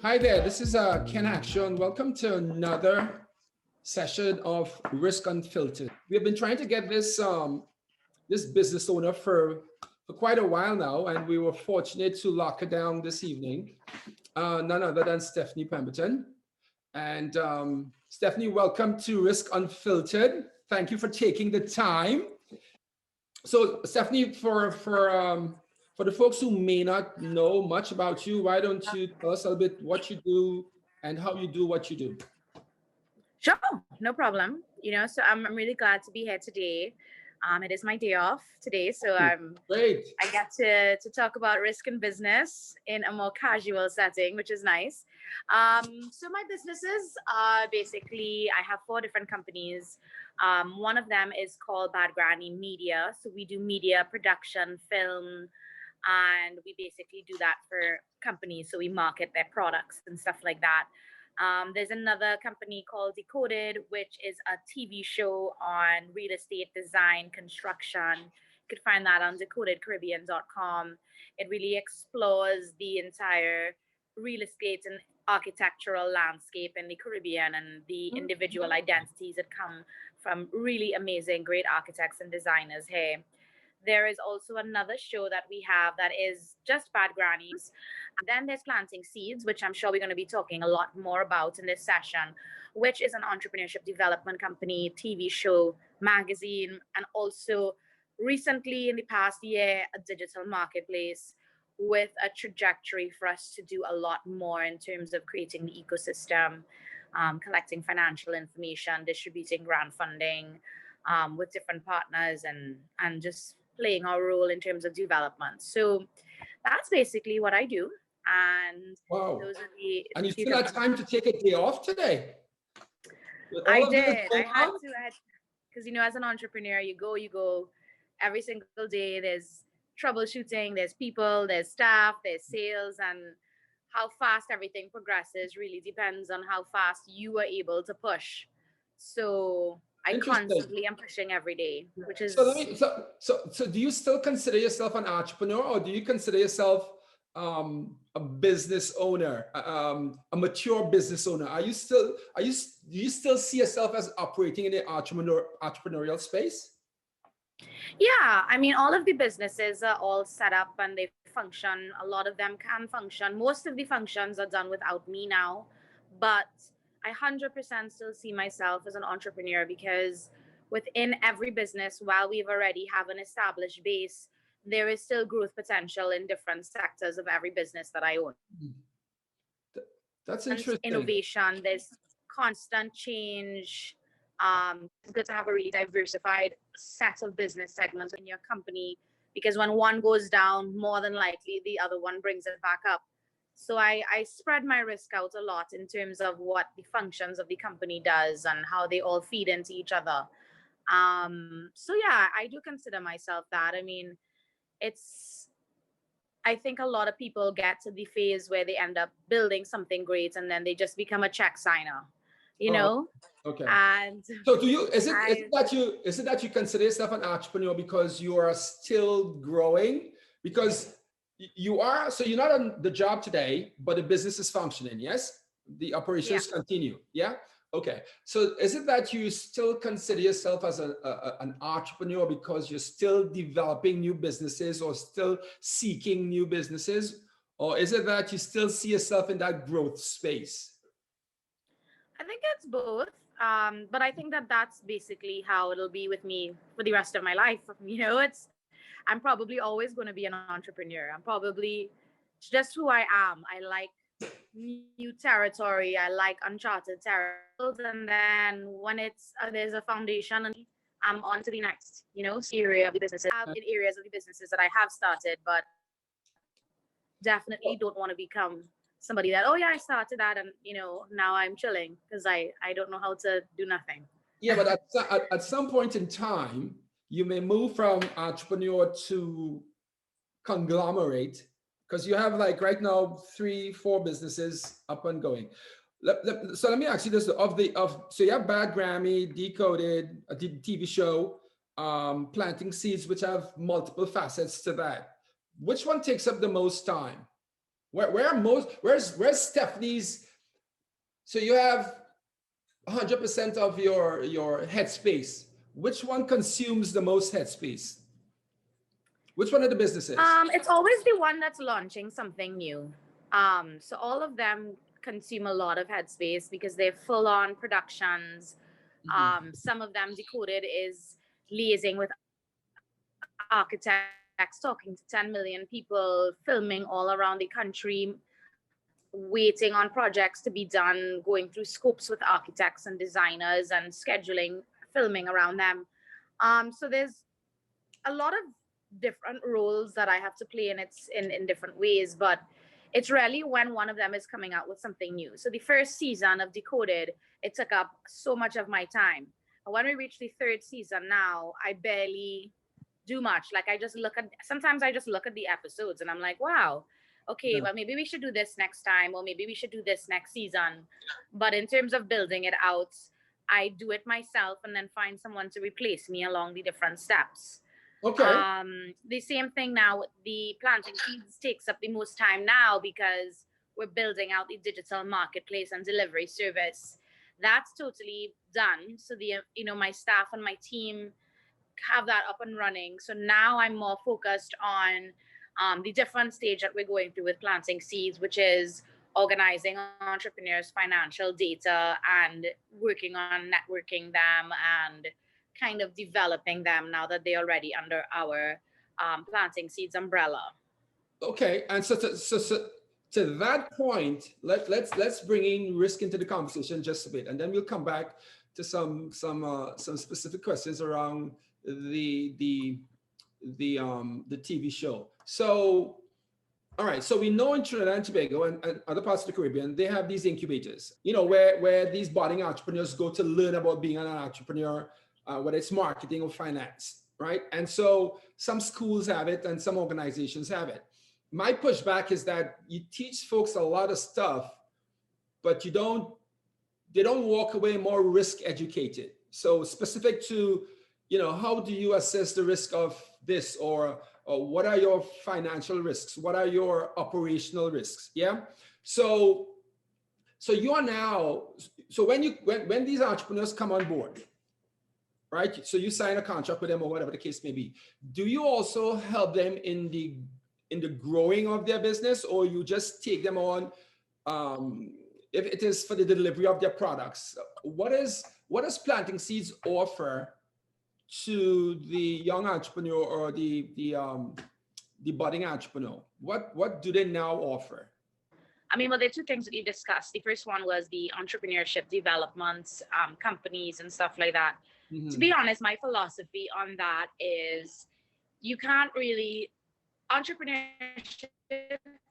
Hi there, this is Ken Hackshaw, and welcome to another session of Risk Unfiltered. We have been trying to get this business owner for quite a while now, and we were fortunate to lock her down this evening. None other than Stephanie Pemberton. And Stephanie, welcome to Risk Unfiltered. Thank you for taking the time. So, Stephanie, for the folks who may not know much about you, why don't you tell us a little bit what you do and how you do what you do? Sure, no problem. So I'm really glad to be here today. It is my day off today, so Great. I get to talk about risk and business in a more casual setting, which is nice. So my businesses are basically, I have 4 different companies. One of them is called Bad Granny Media. So we do media production, film, and we basically do that for companies. So we market their products and stuff like that. There's another company called Decoded, which is a TV show on real estate design, construction. You could find that on decodedcaribbean.com. It really explores the entire real estate and architectural landscape in the Caribbean and the individual identities that come from really amazing, great architects and designers here. There is also another show that we have that is just Bad Grannies. Then there's Planting Seeds, which I'm sure we're going to be talking a lot more about in this session, which is an entrepreneurship development company, TV show, magazine, and also recently in the past year, a digital marketplace with a trajectory for us to do a lot more in terms of creating the ecosystem, collecting financial information, distributing grant funding with different partners, and just playing our role in terms of development. So that's basically what I do. And wow. Those are the and you still had time to take a day off today? I did. I had to, because as an entrepreneur, you go every single day. There's troubleshooting, there's people, there's staff, there's sales, and how fast everything progresses really depends on how fast you are able to push. So I constantly am pushing every day, which is so do you still consider yourself an entrepreneur, or do you consider yourself a business owner, a mature business owner? Do you still see yourself as operating in the entrepreneurial space? Yeah, I mean, all of the businesses are all set up and they function. A lot of them can function. Most of the functions are done without me now, but I 100% still see myself as an entrepreneur, because within every business, while we've already have an established base, there is still growth potential in different sectors of every business that I own. That's interesting. Innovation, there's constant change. It's good to have a really diversified set of business segments in your company, because when one goes down, more than likely the other one brings it back up. So I spread my risk out a lot in terms of what the functions of the company does and how they all feed into each other. So yeah, I do consider myself that. I mean, I think a lot of people get to the phase where they end up building something great and then they just become a check signer, Okay. And so is it that you consider yourself an entrepreneur because you are still growing? Because you are, so you're not on the job today, but the business is functioning, yes? The operations continue, yeah? Okay, so is it that you still consider yourself as an entrepreneur because you're still developing new businesses or still seeking new businesses? Or is it that you still see yourself in that growth space? I think it's both. But I think that's basically how it'll be with me for the rest of my life. I'm probably always going to be an entrepreneur. It's just who I am. I like new territory. I like uncharted territories. And then when there's a foundation, and I'm on to the next, area of the businesses. I have in areas of the businesses that I have started, but definitely don't want to become somebody that, I started that and, now I'm chilling because I don't know how to do nothing. Yeah, but at some point in time, you may move from entrepreneur to conglomerate, because you have like right now 3-4 businesses up and going. So let me ask you this: so you have Bad Granny, Decoded, a TV show, Planting Seeds, which have multiple facets to that. Which one takes up the most time? Where's Stephanie's? So you have 100% of your headspace. Which one consumes the most headspace? Which one of the businesses? It's always the one that's launching something new. So all of them consume a lot of headspace because they're full on productions. Mhm. Some of them Decoded is liaising with architects, talking to 10 million people, filming all around the country, waiting on projects to be done, going through scopes with architects and designers and scheduling filming around them. So there's a lot of different roles that I have to play in in different ways, but it's really when one of them is coming out with something new. So the first season of Decoded, it took up so much of my time. And when we reach the third season now, I barely do much. Like I just look at sometimes I just look at the episodes and I'm like, wow, okay, Yeah. well maybe we should do this next time, or maybe we should do this next season. But in terms of building it out, I do it myself and then find someone to replace me along the different steps. Okay. The same thing now. The planting seeds takes up the most time now because we're building out the digital marketplace and delivery service. That's totally done. So my staff and my team have that up and running. So now I'm more focused on the different stage that we're going through with planting seeds, which is organizing entrepreneurs' financial data and working on networking them and kind of developing them now that they're already under our planting seeds umbrella. Okay. And to that point, let's bring in risk into the conversation just a bit, and then we'll come back to some specific questions around the the the TV show. So, all right. So we know in Trinidad and Tobago and other parts of the Caribbean, they have these incubators, where these budding entrepreneurs go to learn about being an entrepreneur, whether it's marketing or finance, right? And so some schools have it and some organizations have it. My pushback is that you teach folks a lot of stuff, but they don't walk away more risk educated. So specific to, how do you assess the risk of this, or what are your financial risks? What are your operational risks? Yeah. So you are now, so when these entrepreneurs come on board, right? So you sign a contract with them or whatever the case may be. Do you also help them in the growing of their business, or you just take them on, um, if it is for the delivery of their products? What does Planting Seeds offer to the young entrepreneur or the budding entrepreneur? What do they now offer? I mean, well, there are two things that you discussed. The first one was the entrepreneurship development, companies and stuff like that. To Mhm. be honest, my philosophy on that is you can't really, entrepreneurship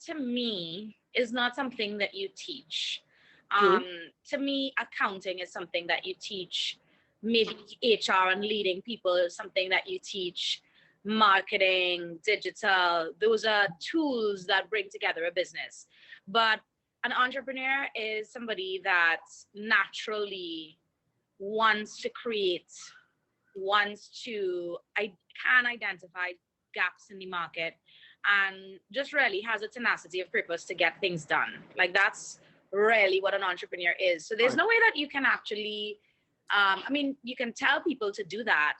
to me is not something that you teach. Um, True. to me, accounting is something that you teach. Maybe HR and leading people is something that you teach. Marketing, digital, those are tools that bring together a business. But an entrepreneur is somebody that naturally wants to create, wants to, I can identify gaps in the market, and just really has a tenacity of purpose to get things done. Like that's really what an entrepreneur is. So there's Right. no way that you can actually, I mean, you can tell people to do that,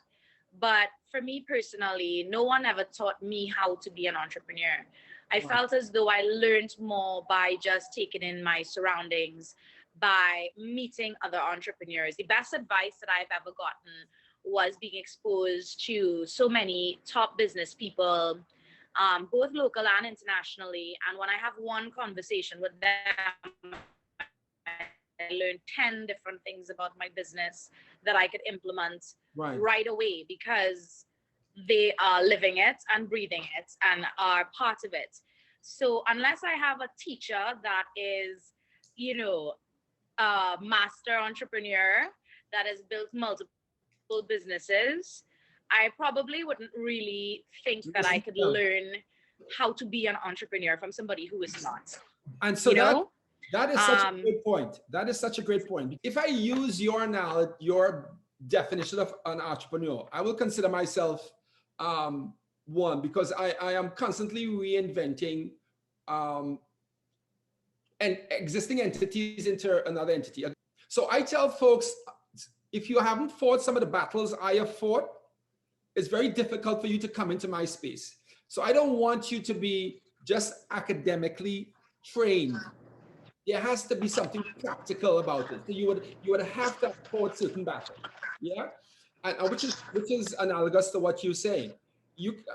but for me personally, no one ever taught me how to be an entrepreneur. I Right. felt as though I learned more by just taking in my surroundings, by meeting other entrepreneurs. The best advice that I've ever gotten was being exposed to so many top business people, both local and internationally. And when I have one conversation with them, I learned 10 different things about my business that I could implement right Right. away because they are living it and breathing it and are part of it. So unless I have a teacher that is, you know, a master entrepreneur that has built multiple businesses, I probably wouldn't really think that I could Listen to them. learn how to be an entrepreneur from somebody who is not, And you so know? that is such a Um, great point. That is such a great point. If I use your knowledge, your definition of an entrepreneur, I will consider myself one, because I am constantly reinventing, um, and existing entities into another entity. So I tell folks, if you haven't fought some of the battles I have fought, it's very difficult for you to come into my space. So I don't want you to be just academically trained. There has to be something practical about it. So you would have to fought certain battles. Yeah. And which is analogous to what you're saying.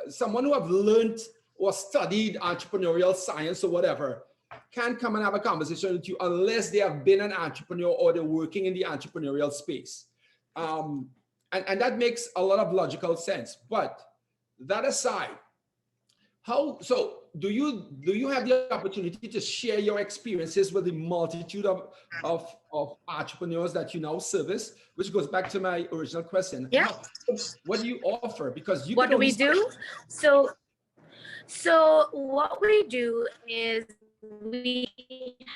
Someone who have learned or studied entrepreneurial science or whatever can't come and have a conversation with you unless they have been an entrepreneur or they're working in the entrepreneurial space. And that makes a lot of logical sense. But that aside, do you have the opportunity to share your experiences with the multitude of entrepreneurs that you now service, which goes back to my original question? Yeah. What do you offer? Because what do we do? So what we do is we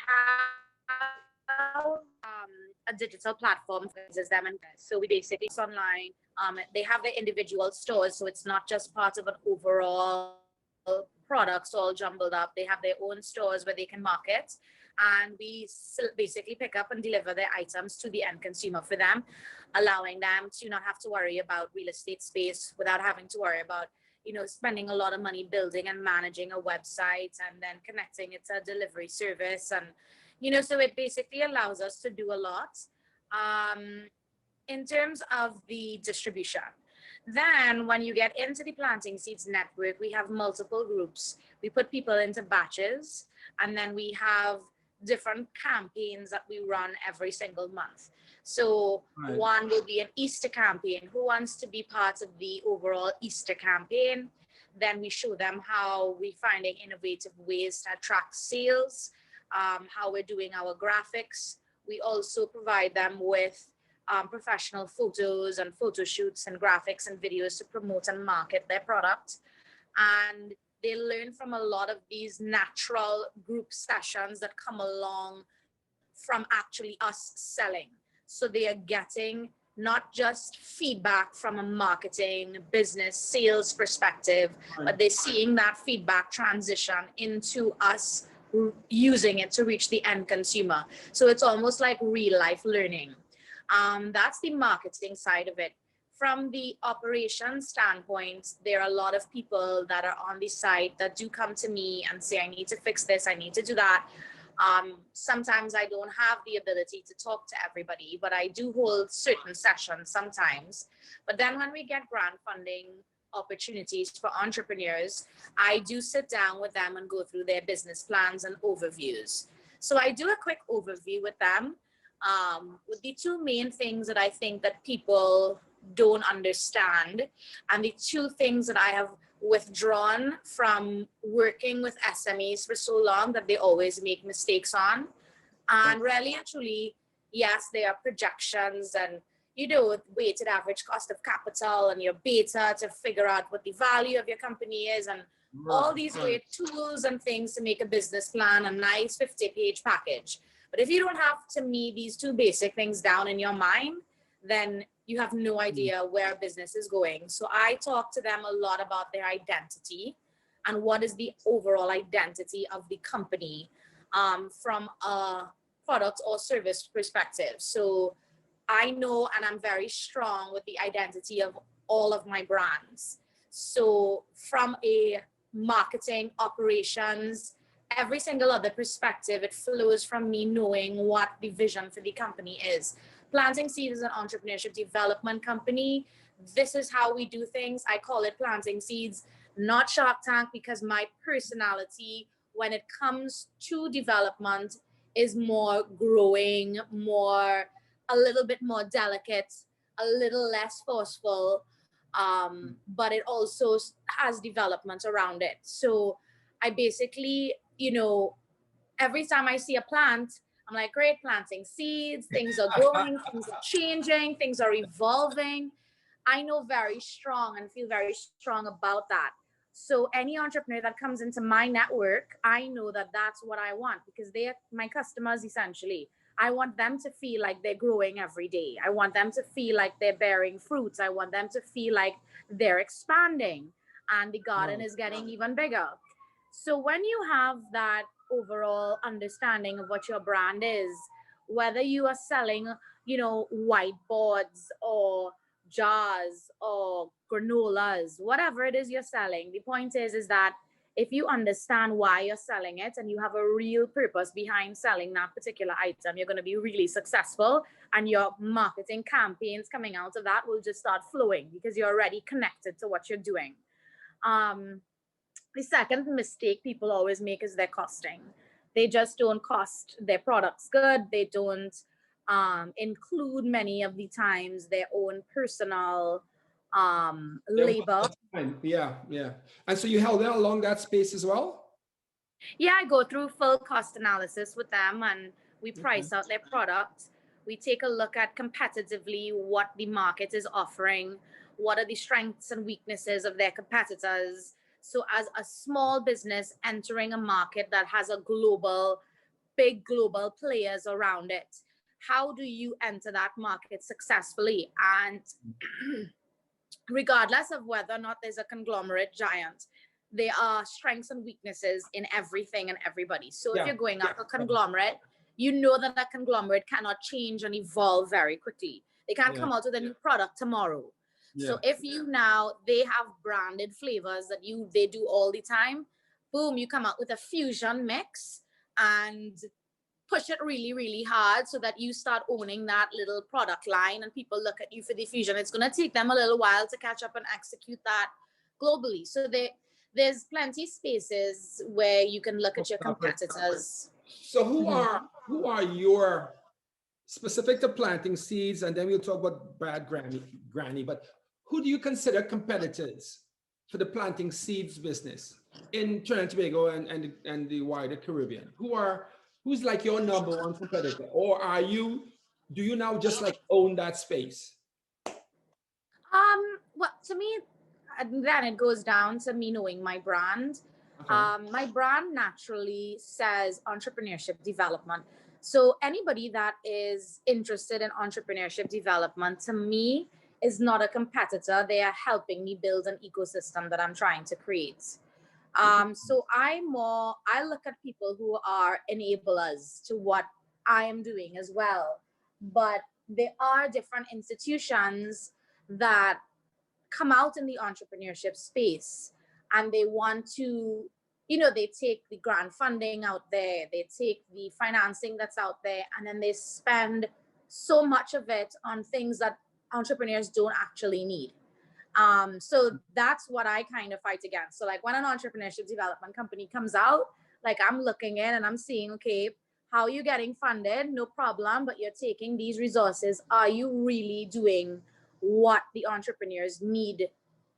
have a digital platform for them, and so we basically it's online. They have their individual stores, so it's not just part of an overall products all jumbled up. They have their own stores where they can market, and we basically pick up and deliver their items to the end consumer for them, allowing them to not have to worry about real estate space without having to worry about spending a lot of money building and managing a website and then connecting it to a delivery service. And so it basically allows us to do a lot in terms of the distribution. Then when you get into the Planting Seeds network, we have multiple groups. We put people into batches, and then we have different campaigns that we run every single month. So one will be an Easter campaign. Who wants to be part of the overall Easter campaign? Then we show them how we're finding innovative ways to attract sales, how we're doing our graphics. We also provide them with professional photos and photo shoots and graphics and videos to promote and market their product. And they learn from a lot of these natural group sessions that come along from actually us selling. So they are getting not just feedback from a marketing, business, sales perspective, but they're seeing that feedback transition into us using it to reach the end consumer. So it's almost like real life learning. That's the marketing side of it. From the operations standpoint, there are a lot of people that are on the site that do come to me and say, I need to fix this, I need to do that. Sometimes I don't have the ability to talk to everybody, but I do hold certain sessions sometimes. But then when we get grant funding opportunities for entrepreneurs, I do sit down with them and go through their business plans and overviews. So I do a quick overview with them. With the two main things that I think that people don't understand, and the two things that I have withdrawn from working with SMEs for so long that they always make mistakes on. And really and truly, yes, there are projections and weighted average cost of capital and your beta to figure out what the value of your company is, and all these great tools and things to make a business plan, a nice 50-page package. But if you don't have, to me, these two basic things down in your mind, then you have no idea where business is going. So I talk to them a lot about their identity and what is the overall identity of the company from a product or service perspective. So I know, and I'm very strong with the identity of all of my brands. So from a marketing, operations, every single other perspective, it flows from me knowing what the vision for the company is. Planting Seeds is an entrepreneurship development company. This is how we do things. I call it Planting Seeds, not Shark Tank, because my personality when it comes to development is more growing, a little bit more delicate, a little less forceful, but it also has development around it. So I basically, every time I see a plant, I'm like, great, planting seeds, things are growing, things are changing, things are evolving. I know very strong and feel very strong about that. So any entrepreneur that comes into my network, I know that that's what I want, because they are my customers essentially. I want them to feel like they're growing every day. I want them to feel like they're bearing fruits. I want them to feel like they're expanding and the garden is getting even bigger. So when you have that overall understanding of what your brand is, whether you are selling, whiteboards or jars or granolas, whatever it is you're selling. The point is that if you understand why you're selling it and you have a real purpose behind selling that particular item, you're going to be really successful, and your marketing campaigns coming out of that will just start flowing because you're already connected to what you're doing. The second mistake people always make is their costing. They just don't cost their products good. They don't include many of the times their own personal labor. Yeah. And so you held them along that space as well? Yeah, I go through full cost analysis with them, and we price out their product. We take a look at competitively what the market is offering, what are the strengths and weaknesses of their competitors. So as a small business entering a market that has big global players around it, how do you enter that market successfully? And regardless of whether or not there's a conglomerate giant, there are strengths and weaknesses in everything and everybody. So if you're going after a conglomerate, you know that that conglomerate cannot change and evolve very quickly. They can't come out with a new product tomorrow. So if they have branded flavors that they do all the time, boom, you come out with a fusion mix and push it really, really hard so that you start owning that little product line and people look at you for the fusion. It's going to take them a little while to catch up and execute that globally. So there's plenty spaces where you can look at your competitors. So who are your, specific to planting seeds, and then we'll talk about Bad Granny, but who do you consider competitors for the planting seeds business in Trinidad and Tobago and the wider Caribbean? Who's like your number one competitor? Or do you now just like own that space? Well, to me, then it goes down to me knowing my brand. My brand naturally says entrepreneurship development. So anybody that is interested in entrepreneurship development, to me, is not a competitor. They are helping me build an ecosystem that I'm trying to create. So I look at people who are enablers to what I am doing as well. But there are different institutions that come out in the entrepreneurship space, and they want to, they take the grant funding out there, they take the financing that's out there, and then they spend so much of it on things that entrepreneurs don't actually need. So that's what I kind of fight against. So like when an entrepreneurship development company comes out, like I'm looking in and I'm seeing, okay, how are you getting funded? No problem, but you're taking these resources. Are you really doing what the entrepreneurs need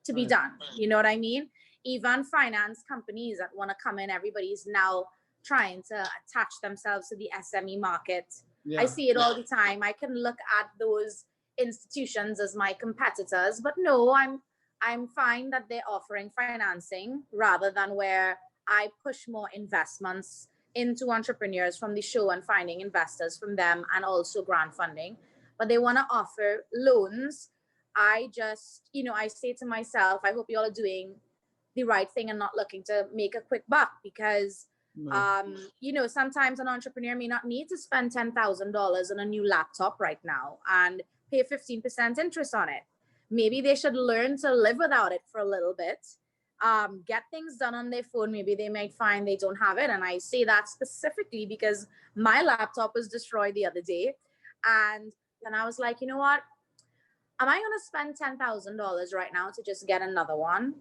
to be done? You know what I mean? Even finance companies that want to come in, everybody's now trying to attach themselves to the SME market. I see it all the time. I can look at those institutions as my competitors, but no, I'm fine that they're offering financing rather than where I push more investments into entrepreneurs from the show and finding investors from them, and also grant funding. But they want to offer loans. I just, I say to myself, I hope you all are doing the right thing and not looking to make a quick buck, because sometimes an entrepreneur may not need to spend $10,000 on a new laptop right now and pay 15% interest on it. Maybe they should learn to live without it for a little bit, get things done on their phone. Maybe they might find they don't have it. And I say that specifically because my laptop was destroyed the other day. And then I was like, you know what? Am I going to spend $10,000 right now to just get another one?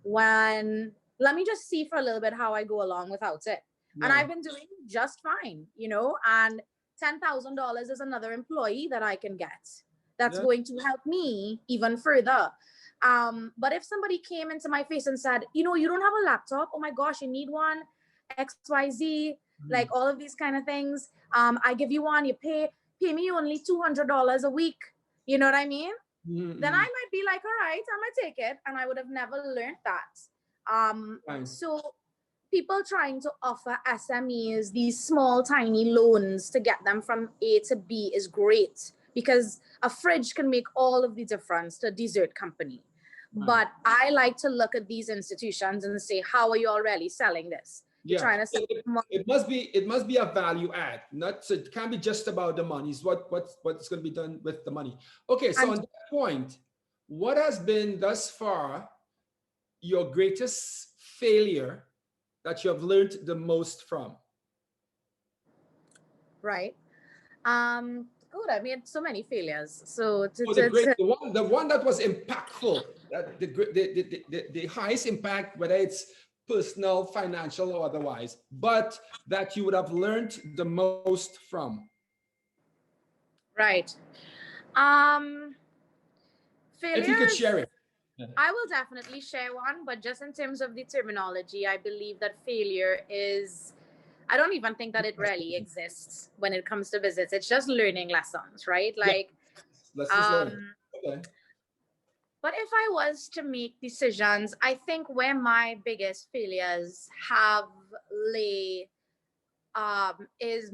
Let me just see for a little bit how I go along without it. And I've been doing just fine, and $10,000 is another employee that I can get. That's going to help me even further. But if somebody came into my face and said, you don't have a laptop, oh my gosh, you need one, XYZ, like all of these kind of things. I give you one, you pay me only $200 a week. You know what I mean? Then I might be like, all right, I might take it. And I would have never learned that. So people trying to offer SMEs these small, tiny loans to get them from A to B is great, because a fridge can make all of the difference to a dessert company. But I like to look at these institutions and say, how are you all really selling this? You're Yeah, trying to so sell money. it must be a value add. Not so it can't be just about the money. It's what's going to be done with the money. Okay, so And on that point, what has been thus far your greatest failure that you have learned the most from? right. Good. I made so many failures. So Oh, the one that was impactful, that the highest impact, whether it's personal, financial, or otherwise, but that you would have learned the most from. right. If you could Failures. share it. I will definitely share one, but just in terms of the terminology, I believe that failure is, I don't even think that it really exists when it comes to business. It's just learning lessons, right? Yeah, Like, lessons learned. um, Okay. but if I was to make decisions, I think where my biggest failures have lay is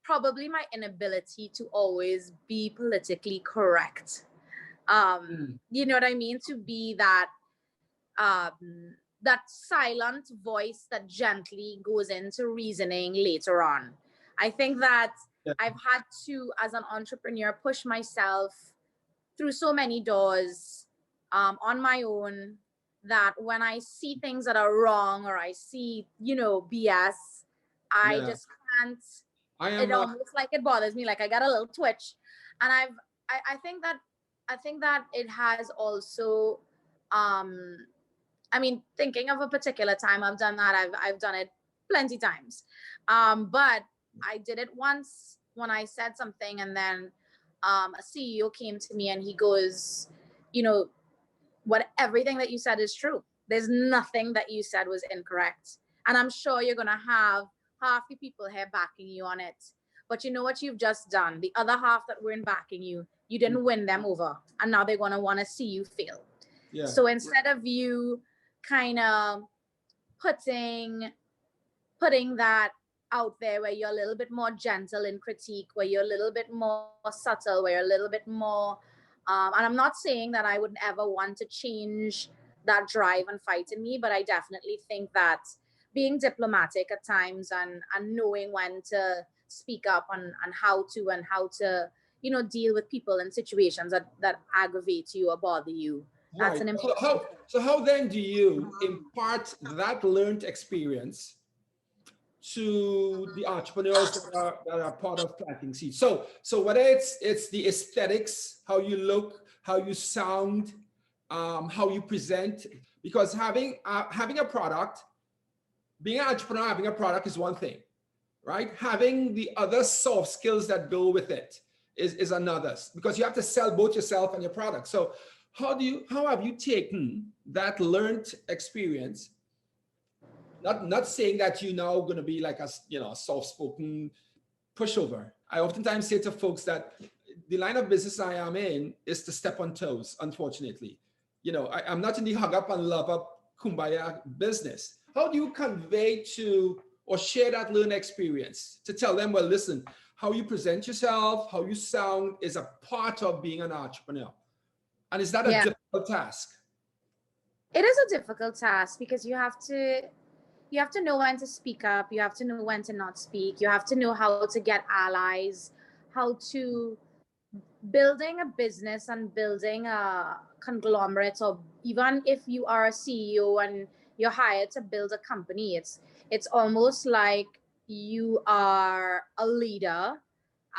probably my inability to always be politically correct. Mm, You know what I mean? To be that that silent voice that gently goes into reasoning later on. I think that yeah, I've had to, as an entrepreneur, push myself through so many doors on my own, that when I see things that are wrong or I see, BS, I yeah. just can't. I It am. almost like it bothers me, like I got a little twitch. And I think that it has also, um I mean, thinking of a particular time I've done that, I've done it plenty times. But I did it once when I said something, and then a CEO came to me and he goes, you know, what everything that you said is true. There's nothing that you said was incorrect. And I'm sure you're gonna have half the people here backing you on it. But you know what you've just done? The other half that weren't backing you, you didn't win them over. And now they're gonna wanna see you fail. Yeah. So instead of you kind of putting that out there, where you're a little bit more gentle in critique, where you're a little bit more subtle, where you're a little bit more and I'm not saying that I would ever want to change that drive and fight in me, but I definitely think that being diplomatic at times, and knowing when to speak up, and how to deal with people in situations that aggravate you or bother you, that's Right. an So important. how then do you impart that learned experience to the entrepreneurs that are part of planting seeds? So whether it's the aesthetics, how you look, how you sound, how you present, because having a product, being an entrepreneur, having a product is one thing, right? Having the other soft skills that go with it is another, because you have to sell both yourself and your product. So how have you taken that learned experience? Not saying that you're now going to be like a soft-spoken pushover. I oftentimes say to folks that the line of business I am in is to step on toes, unfortunately. I'm not in the hug up and love up kumbaya business. How do you convey to or share that learned experience to tell them, well, listen, how you present yourself, how you sound is a part of being an entrepreneur? And is that a Yeah, difficult task? it is a difficult task, because you have to know when to speak up, you have to know when to not speak, you have to know how to get allies, how to building a business and building a conglomerate, or even if you are a CEO and you're hired to build a company, it's almost like you are a leader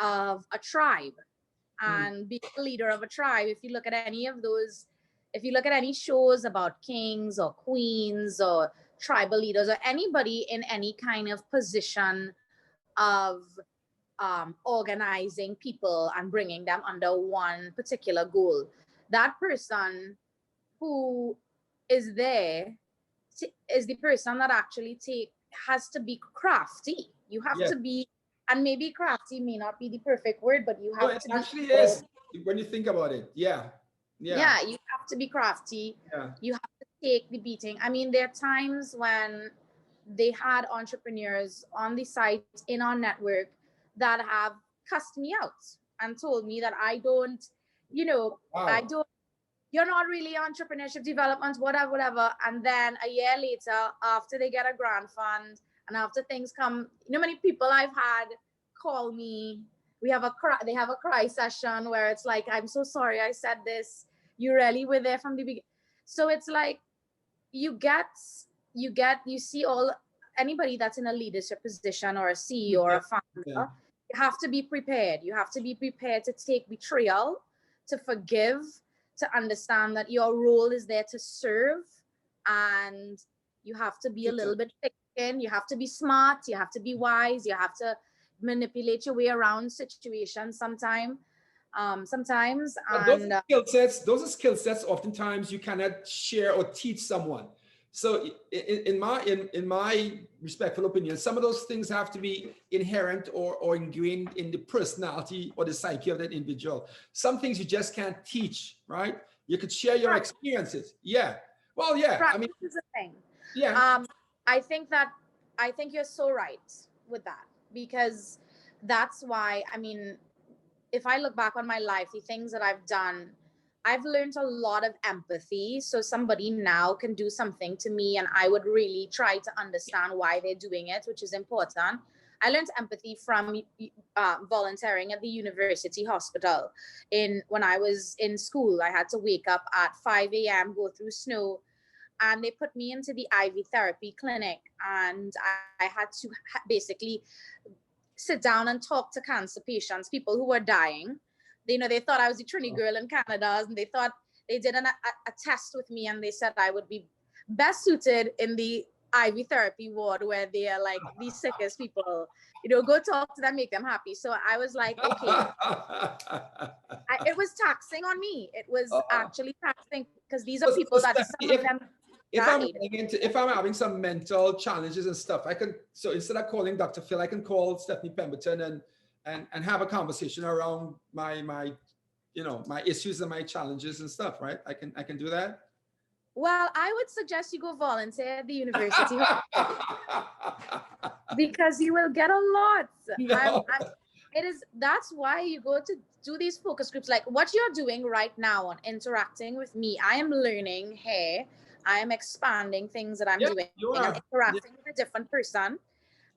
of a tribe. Mm, And being a leader of a tribe, if you look at any shows about kings or queens or tribal leaders, or anybody in any kind of position of organizing people and bringing them under one particular goal, that person who is there is the person that actually has to be crafty. You have yes. to be, and maybe crafty may not be the perfect word, but you No, have it to be actually able. is when you think about it. Yeah. Yeah. Yeah, you have to be crafty. Yeah. You have to take the beating. I mean, there are times when they had entrepreneurs on the site in our network that have cussed me out and told me that I don't, you know, I Wow. don't you're not really entrepreneurship development, whatever. And then a year later, after they get a grant fund and after things come, many people I've had call me. They have a cry session where it's like, I'm so sorry I said this. You really were there from the beginning. So it's like, you see all anybody that's in a leadership position or a CEO or a founder, you have to be prepared. You have to be prepared to take betrayal, to forgive, to understand that your role is there to serve, and you have to be a little bit thick-skinned. You have to be smart. You have to be wise. You have to manipulate your way around situations sometimes. Those are skill sets oftentimes you cannot share or teach someone. So in my respectful opinion, some of those things have to be inherent or ingrained in the personality or the psyche of that individual. Some things you just can't teach, right? You could share your experiences. Yeah. Well, yeah. I mean, this is the thing. Yeah. I think you're so right with that, because that's why, I mean, if I look back on my life, the things that I've done, I've learned a lot of empathy. So somebody now can do something to me and I would really try to understand why they're doing it, which is important. I learned empathy from volunteering at the university hospital. When I was in school, I had to wake up at 5 a.m., go through snow, and they put me into the IV therapy clinic, and I had to basically sit down and talk to cancer patients, people who were dying. They thought I was the Trini girl in Canada, and they thought they did a test with me, and they said I would be best suited in the IV therapy ward where they are like the sickest people. Go talk to them, make them happy. So I was like, okay. It was taxing on me. It was actually taxing, because these are people that some of them died. If I'm having some mental challenges and stuff, so instead of calling Dr. Phil, I can call Stephanie Pemberton and have a conversation around my issues and my challenges and stuff, right? I can do that. Well, I would suggest you go volunteer at the university because you will get a lot. No. That's why you go to do these focus groups, like what you're doing right now on interacting with me. I am learning here. I am expanding things that I'm doing and interacting with a different person.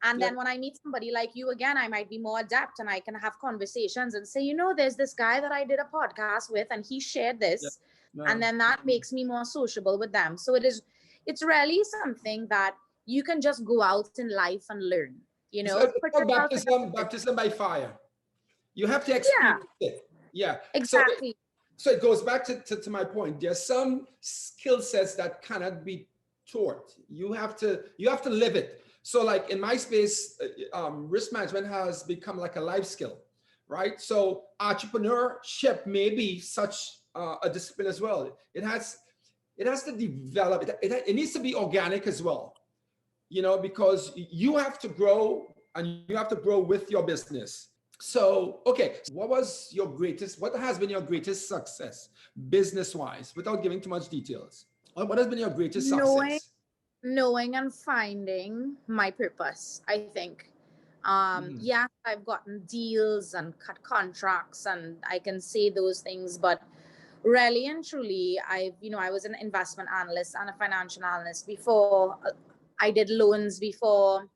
And then when I meet somebody like you again, I might be more adept and I can have conversations and say, there's this guy that I did a podcast with and he shared this. And then that makes me more sociable with them. So it's really something that you can just go out in life and learn, baptism by fire. You have to experience it. Yeah. Exactly. So it goes back to my point. There's some skill sets that cannot be taught. You have to live it. So like in my space, risk management has become like a life skill, right? So entrepreneurship may be such a discipline as well. It has to develop. It needs to be organic as well, because you have to grow and you have to grow with your business. So, okay, what has been your greatest success business-wise, without giving too much details? What has been your greatest success? Knowing and finding my purpose, I think. Yeah, I've gotten deals and cut contracts and I can say those things, but really and truly, I was an investment analyst and a financial analyst before. I did loans before.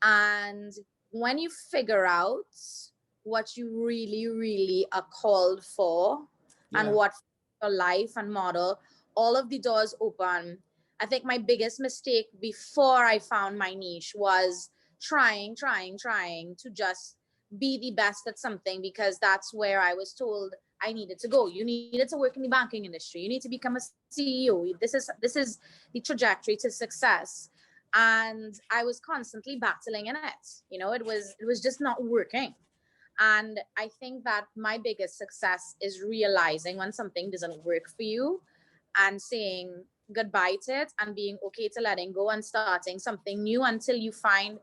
And when you figure out what you really, really are called for and what your life and model, all of the doors open. I think my biggest mistake before I found my niche was trying to just be the best at something, because that's where I was told I needed to go. You needed to work in the banking industry. You need to become a CEO. This is the trajectory to success. And I was constantly battling in it. It was just not working. And I think that my biggest success is realizing when something doesn't work for you and saying goodbye to it and being okay to letting go and starting something new until you find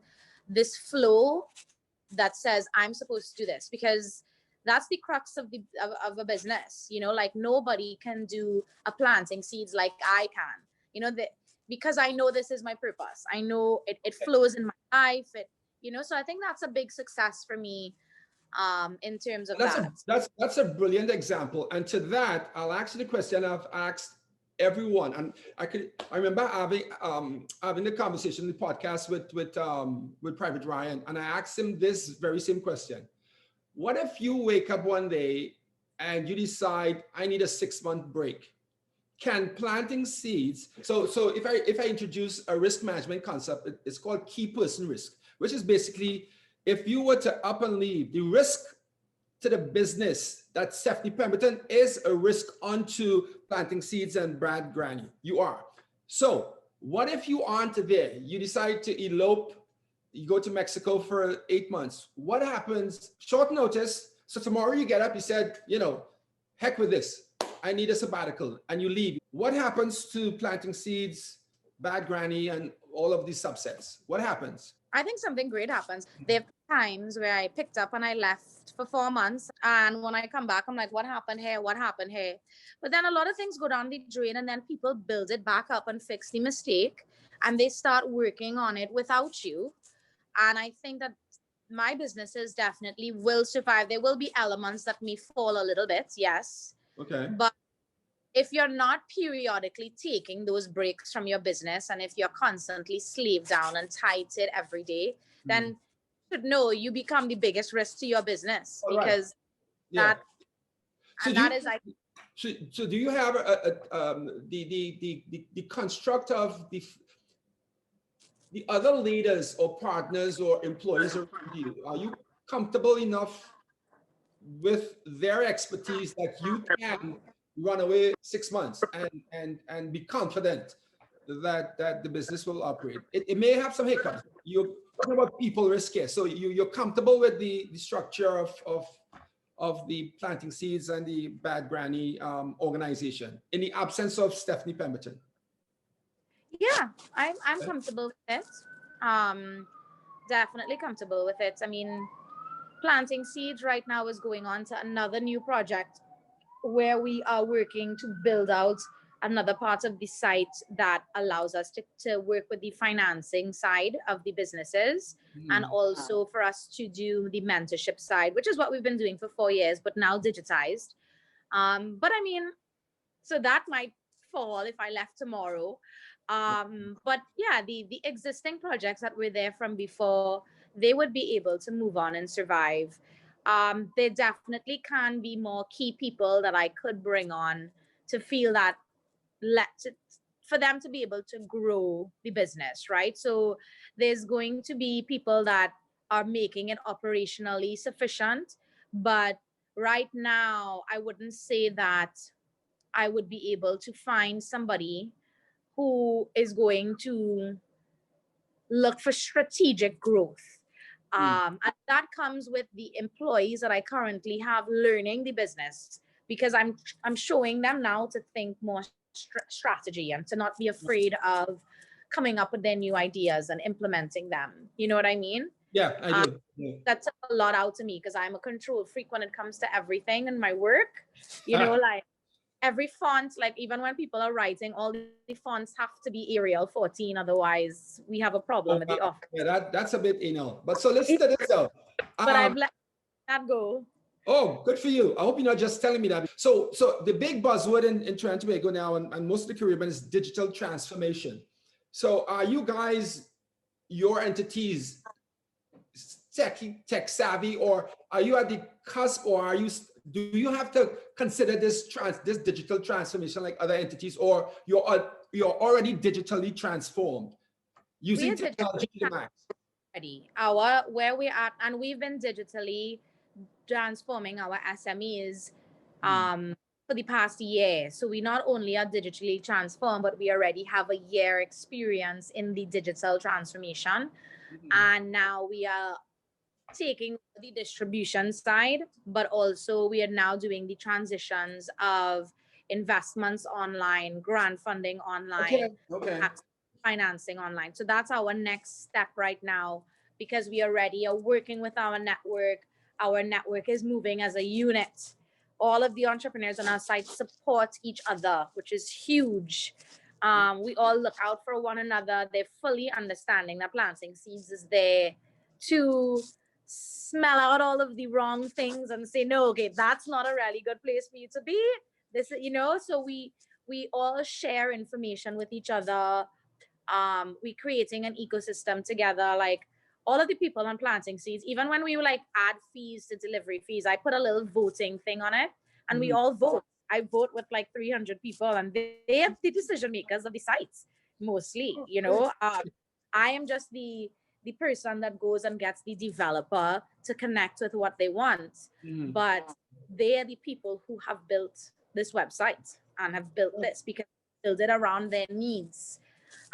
this flow that says, I'm supposed to do this. Because that's the crux of a business. Like nobody can do a planting seeds like I can, because I know this is my purpose. I know it flows in my life. So I think that's a big success for me. in terms of That's that. that's a brilliant example. And to that, I'll ask you the question I've asked everyone. And I remember having the conversation, the podcast with Private Ryan, and I asked him this very same question. What if you wake up one day and you decide I need a 6-month break? Can planting seeds, so if I introduce a risk management concept, it's called key person risk, which is basically if you were to up and leave, the risk to the business that Stephanie Pemberton is a risk onto planting seeds and Brad Granny. You are. So what if you aren't there? You decide to elope, you go to Mexico for 8 months. What happens? Short notice. So tomorrow you get up, you said, heck with this. I need a sabbatical, and you leave. What happens to planting seeds, Bad Granny, and all of these subsets? What happens? I think something great happens. There are times where I picked up and I left for 4 months, and when I come back, I'm like, what happened here? What happened here? But then a lot of things go down the drain, and then people build it back up and fix the mistake, and they start working on it without you. And I think that my businesses definitely will survive. There will be elements that may fall a little bit, yes. Okay. But if you're not periodically taking those breaks from your business, and if you're constantly slaved down and tied to it every day, then you should know you become the biggest risk to your business. All because right. that, and that is like. So do you have the construct of the other leaders or partners or employees around you? Are you comfortable enough with their expertise that you can run away 6 months and be confident that the business will operate? It may have some hiccups. You're talking about people risk here, so you're comfortable with the structure of the planting seeds and the Bad Granny organization in the absence of Stephanie Pemberton. Yeah, I'm comfortable with it. Definitely comfortable with it. I mean, planting seeds right now is going on to another new project where we are working to build out another part of the site that allows us to work with the financing side of the businesses, and also for us to do the mentorship side, which is what we've been doing for 4 years, but now digitized. But I mean, so that might fall if I left tomorrow. But yeah, the existing projects that were there from before, they would be able to move on and survive. There definitely can be more key people that I could bring on to feel that for them to be able to grow the business, right? So there's going to be people that are making it operationally sufficient, but right now I wouldn't say that I would be able to find somebody who is going to look for strategic growth. And that comes with the employees that I currently have learning the business, because I'm showing them now to think more strategy and to not be afraid of coming up with their new ideas and implementing them. You know what I mean? Yeah, I do. That's a lot out to me because I'm a control freak when it comes to everything in my work. Like every font, like even when people are writing, all the fonts have to be Arial 14, otherwise we have a problem at the office. Yeah, that's a bit but so listen to this though. But I've let that go. Oh, good for you. I hope you're not just telling me that. So the big buzzword in Trinidad and Tobago now and most of the Caribbean is digital transformation. So are you guys, your entities, tech savvy, or are you at the cusp, or do you have to consider this digital transformation like other entities, or you're already digitally transformed using technology to the max? Where we're at, and we've been digitally transforming our SMEs for the past year. So we not only are digitally transformed, but we already have a year experience in the digital transformation. And now we are taking the distribution side, but also we are now doing the transitions of investments online, grant funding online, financing online. So that's our next step right now, because we already are working with our network. Our network is moving as a unit. All of the entrepreneurs on our site support each other, which is huge. We all look out for one another. They're fully understanding that planting seeds is there to smell out all of the wrong things and say, no, okay, that's not a really good place for you to be. This, so we all share information with each other. We creating an ecosystem together, like all of the people on planting seeds. Even when we like add fees to delivery fees, I put a little voting thing on it, and we all vote. I vote with like 300 people, and they are the decision makers of the sites mostly. I am just the person that goes and gets the developer to connect with what they want, but they are the people who have built this website and have built this because they build it around their needs.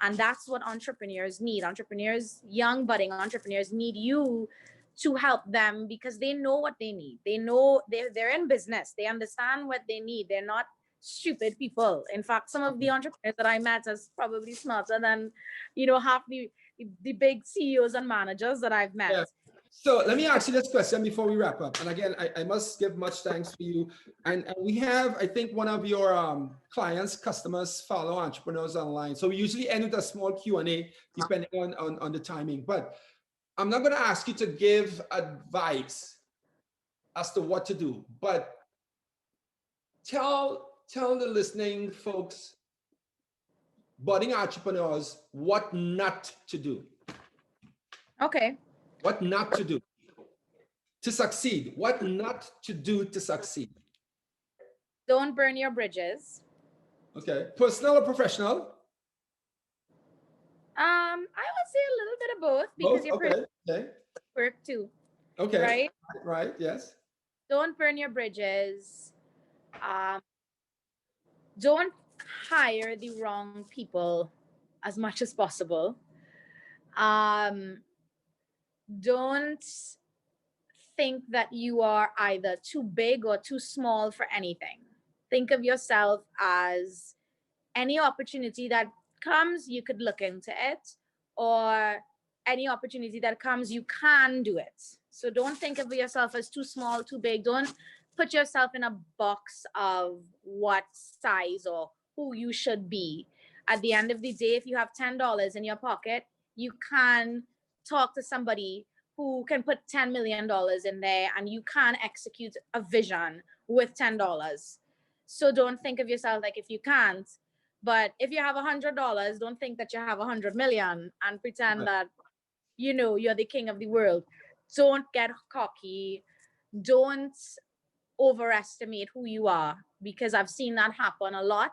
And that's what entrepreneurs need. Entrepreneurs, young budding entrepreneurs, need you to help them because they know what they need. They know they're in business. They understand what they need. They're not stupid people. In fact, some of the entrepreneurs that I met is probably smarter than, half the big CEOs and managers that I've met. Yeah. So let me ask you this question before we wrap up. And again, I must give much thanks to you. And we have, I think, one of your clients, customers, follow entrepreneurs online. So we usually end with a small Q&A depending on the timing. But I'm not going to ask you to give advice as to what to do. But tell the listening folks, budding entrepreneurs, what not to do. Okay. What not to do to succeed. What not to do to succeed. Don't burn your bridges. Okay. Personal or professional? I would say a little bit of both because you're work too. Okay. Right. Yes. Don't burn your bridges. Don't hire the wrong people as much as possible. Don't think that you are either too big or too small for anything. Think of yourself as any opportunity that comes, you could look into it, or any opportunity that comes, you can do it. So don't think of yourself as too small, too big. Don't put yourself in a box of what size or who you should be. At the end of the day, if you have $10 in your pocket, you can talk to somebody who can put $10 million in there, and you can execute a vision with $10. So don't think of yourself like if you can't. But if you have $100, don't think that you have 100 million and pretend that, you're the king of the world. Don't get cocky. Don't overestimate who you are, because I've seen that happen a lot.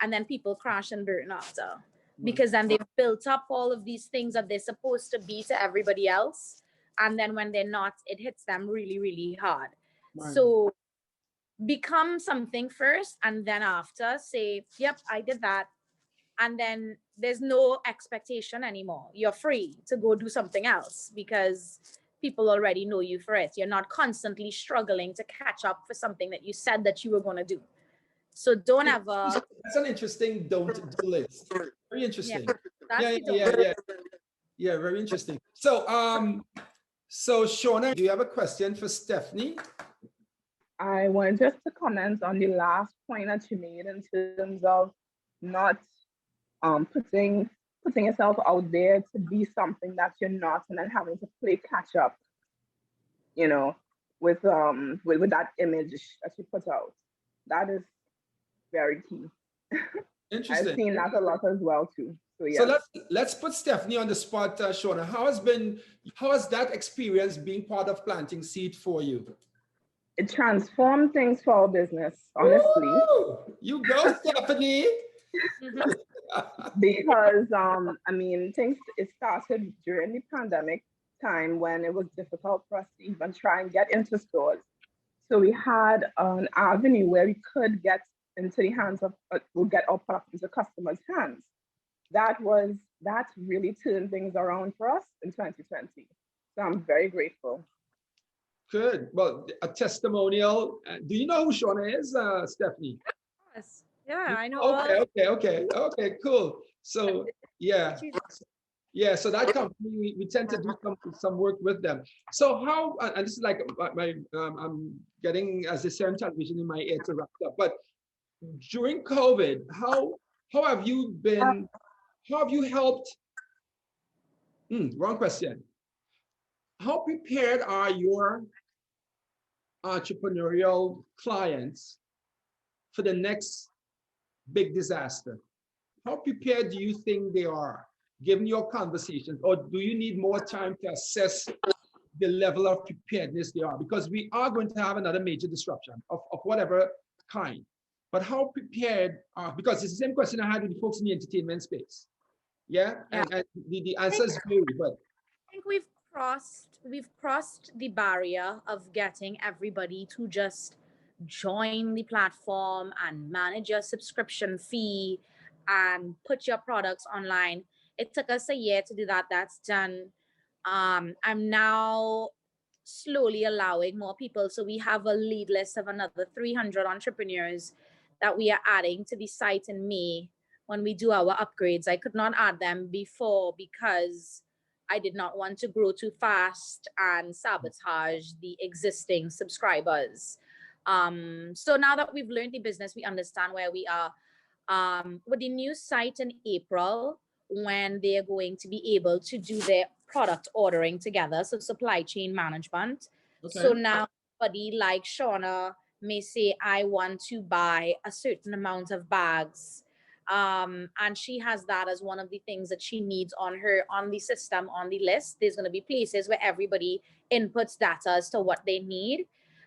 And then people crash and burn after, because then they've built up all of these things that they're supposed to be to everybody else. And then when they're not, it hits them really, really hard. So become something first, and then after say, yep, I did that. And then there's no expectation anymore. You're free to go do something else because people already know you for it. You're not constantly struggling to catch up for something that you said that you were going to do. So don't ever. That's an interesting don't do list. Very interesting. Yeah, very interesting. So Shauna, do you have a question for Stephanie? I want just to comment on the last point that you made in terms of not putting yourself out there to be something that you're not, and then having to play catch up, with that image that you put out. That is very key. Interesting. I've seen that a lot as well too. So yeah. So let's put Stephanie on the spot, Shauna. How has that experience being part of planting seed for you? It transformed things for our business, honestly. Ooh, you go, Stephanie. Because it started during the pandemic time when it was difficult for us to even try and get into stores. So we had an avenue where we could get into the hands of, we'll get our product into customers' hands. That really turned things around for us in 2020. So I'm very grateful. Good. Well, a testimonial. Do you know who Shauna is, Stephanie? Yes. Yeah, I know. Okay, cool. So yeah. So that company, we tend to do some work with them. So how, and this is like I'm getting, as they say on television, in my ear to wrap up. But during COVID, how have you helped? Wrong question. how prepared are your entrepreneurial clients for the next big disaster? How prepared do you think they are, given your conversations, or do you need more time to assess the level of preparedness they are? Because we are going to have another major disruption of whatever kind. But how prepared are, because it's the same question I had with the folks in the entertainment space. Yeah, Yeah. and the answers vary, but I think we've crossed the barrier of getting everybody to just join the platform and manage your subscription fee and put your products online. It took us a year to do that. That's done. I'm now slowly allowing more people. So we have a lead list of another 300 entrepreneurs that we are adding to the site in May when we do our upgrades. I could not add them before because I did not want to grow too fast and sabotage the existing subscribers. So now that we've learned the business, we understand where we are. With the new site in April, when they are going to be able to do their product ordering together, so supply chain management. okay. So now somebody like Shauna may say, I want to buy a certain amount of bags. And she has that as one of the things that she needs on the system, on the list. There's going to be places where everybody inputs data as to what they need.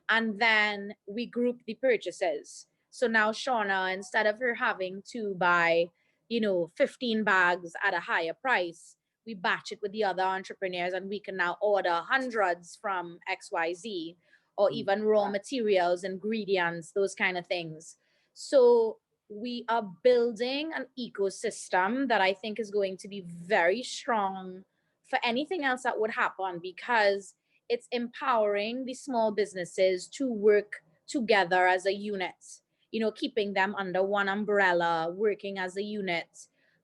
And then we group the purchases. So now Shauna, instead of her having to buy, 15 bags at a higher price, we batch it with the other entrepreneurs and we can now order hundreds from XYZ, or even raw materials, ingredients, those kind of things. So we are building an ecosystem that I think is going to be very strong for anything else that would happen, because it's empowering the small businesses to work together as a unit, keeping them under one umbrella, working as a unit.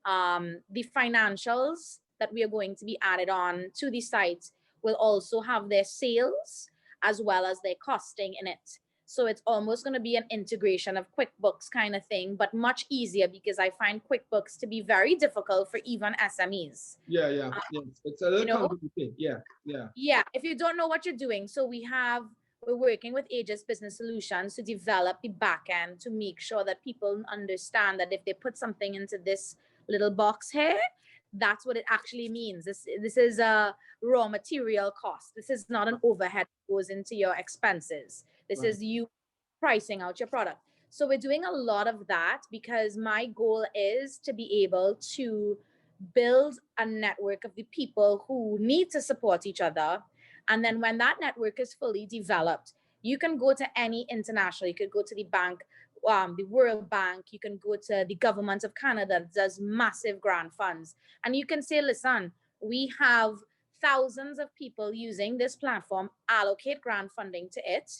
The financials that we are going to be added on to the site will also have their sales as well as their costing in it. So it's almost going to be an integration of QuickBooks kind of thing, but much easier, because I find QuickBooks to be very difficult for even SMEs. Yeah. It's a little complicated. Yeah. If you don't know what you're doing. So we're working with Aegis Business Solutions to develop the back end to make sure that people understand that if they put something into this little box here, that's what it actually means. This is a raw material cost. This is not an overhead that goes into your expenses. This is you pricing out your product. So we're doing a lot of that because my goal is to be able to build a network of the people who need to support each other. And then when that network is fully developed, you can go to any international, you could go to the bank, the World Bank, you can go to the government of Canada that does massive grant funds. And you can say, listen, we have thousands of people using this platform, allocate grant funding to it,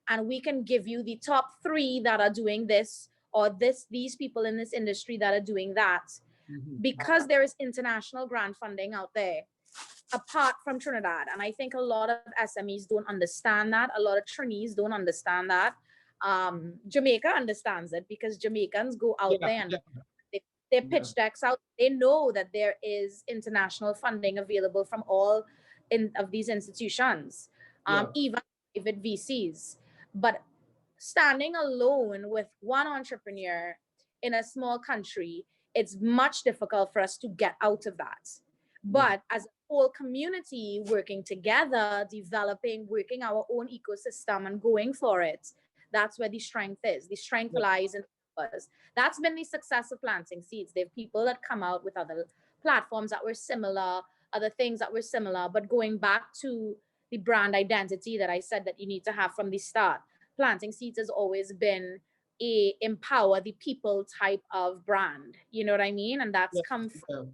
and we can give you the top 3 that are doing this, or these people in this industry that are doing that. Because there is international grant funding out there apart from Trinidad. And I think a lot of SMEs don't understand that. A lot of trainees don't understand that. Jamaica understands it because Jamaicans go out there and they pitch decks out. They know that there is international funding available from all of these institutions, even private VCs. But standing alone with one entrepreneur in a small country, it's much difficult for us to get out of that. But as a whole community working together, developing, working our own ecosystem and going for it, that's where the strength is. The strength lies in us. That's been the success of Planting Seeds. There are people that come out with other platforms that were similar, other things that were similar, but going back to the brand identity that I said that you need to have from the start, Planting Seeds has always been a empower the people type of brand. You know what I mean? And that's come from,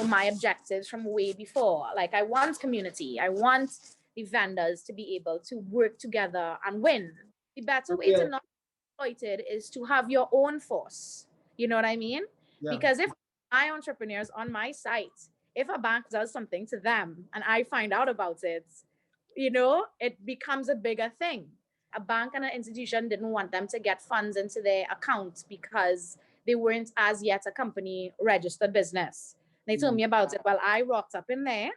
my objectives from way before. Like, I want community. I want the vendors to be able to work together and win. The better way to not exploit it is to have your own force. You know what I mean? Because if my entrepreneurs on my site, if a bank does something to them and I find out about it, it becomes a bigger thing. A bank and an institution didn't want them to get funds into their account because they weren't as yet a company registered business. They told me about it. Well, I rocked up in there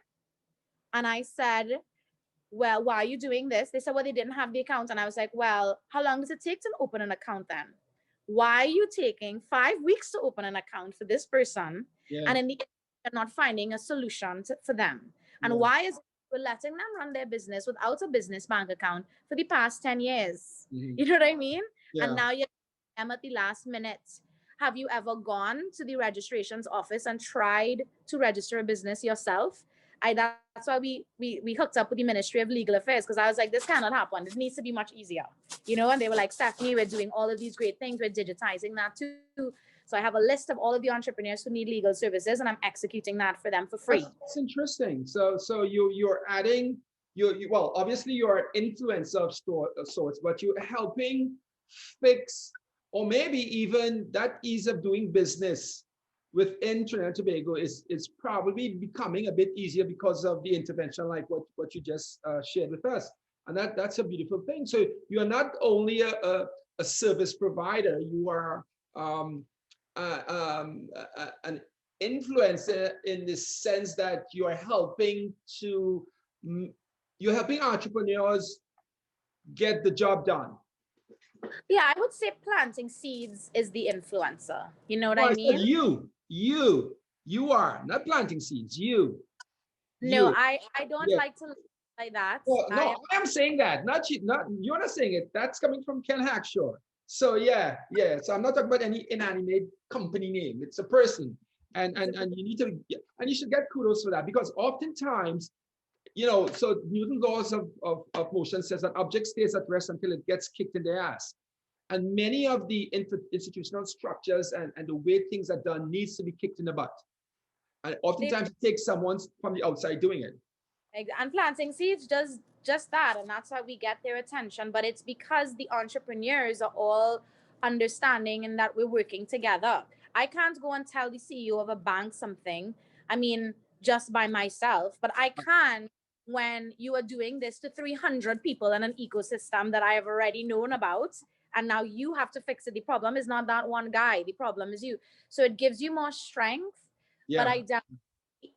And I said, well, why are you doing this? They said, well, they didn't have the account. And I was like, well, how long does it take to open an account then? Why are you taking 5 weeks to open an account for this person? Yeah. And in the end, you're not finding a solution for them. And Yeah. why is we're letting them run their business without a business bank account for the past 10 years? Mhm. You know what I mean? Yeah. And now you're at the last minute. Have you ever gone to the registrations office and tried to register a business yourself? That's why we hooked up with the Ministry of Legal Affairs, because I was like, this cannot happen. This needs to be much easier, you know. And they were like, Stephanie, we're doing all of these great things. We're digitizing that too. So I have a list of all of the entrepreneurs who need legal services, and I'm executing that for them for free. That's interesting. So you're adding well, obviously you're an influencer of sorts, but you're helping fix, or maybe even that ease of doing business within Trinidad and Tobago is probably becoming a bit easier because of the intervention like what you just shared with us. And that's a beautiful thing. So you're not only a service provider, you are an influencer in the sense that you're helping entrepreneurs get the job done. Yeah, I would say planting seeds is the influencer. You know what No, I mean? You are not planting seeds. No, I don't like to like that. Well, no, I am saying that. Not you. Not you're not saying it. That's coming from Ken Hackshaw. So yeah. So I'm not talking about any inanimate company name. It's a person, and you need to, and you should get kudos for that, because oftentimes, so Newton's laws of motion says that object stays at rest until it gets kicked in the ass. And many of the institutional structures and the way things are done needs to be kicked in the butt. And oftentimes it takes someone from the outside doing it. And planting seeds does just that. And that's how we get their attention. But it's because the entrepreneurs are all understanding and that we're working together. I can't go and tell the CEO of a bank something, I mean, just by myself, but I can when you are doing this to 300 people in an ecosystem that I have already known about. And now you have to fix it. The problem is not that one guy. The problem is you. So it gives you more strength. Yeah. But I definitely,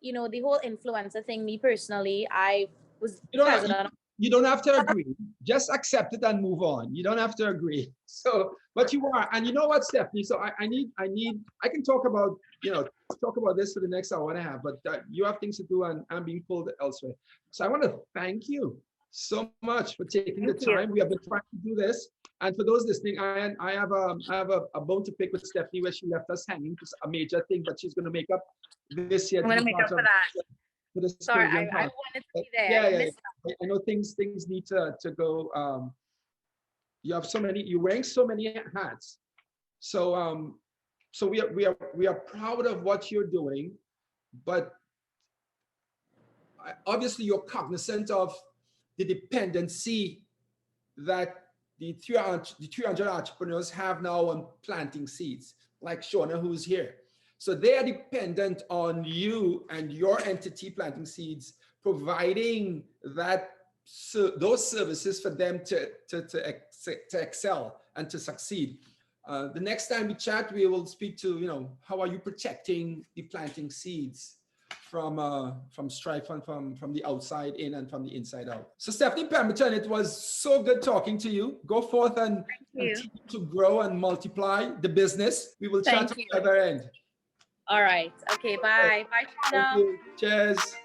the whole influencer thing, me personally, I was president. You don't have to agree. Just accept it and move on. You don't have to agree. So, but you are, and you know what, Stephanie? So I can talk about, this for the next hour and a half, but you have things to do, and I'm being pulled elsewhere. So I want to thank you so much for taking the time. We have been trying to do this. And for those listening, I have a bone to pick with Stephanie, where she left us hanging. It's a major thing, but she's going to make up this year. I'm going to make up for that. Sorry, I wanted to be there. Yeah. I know things need to go. You're wearing so many hats. So we are proud of what you're doing, but obviously you're cognizant of the dependency that the 300 entrepreneurs have now on planting seeds, like Shona, who's here. So they are dependent on you and your entity, Planting Seeds, providing those services for them to excel and to succeed. The next time we chat, we will speak to, how are you protecting the Planting Seeds from strife and from the outside in and from the inside out. So Stephanie Pemberton, it was so good talking to you. Go forth and continue to grow and multiply the business. We will chat at the other end. All right. Okay. Bye. Bye, Shona. Thank you. Cheers.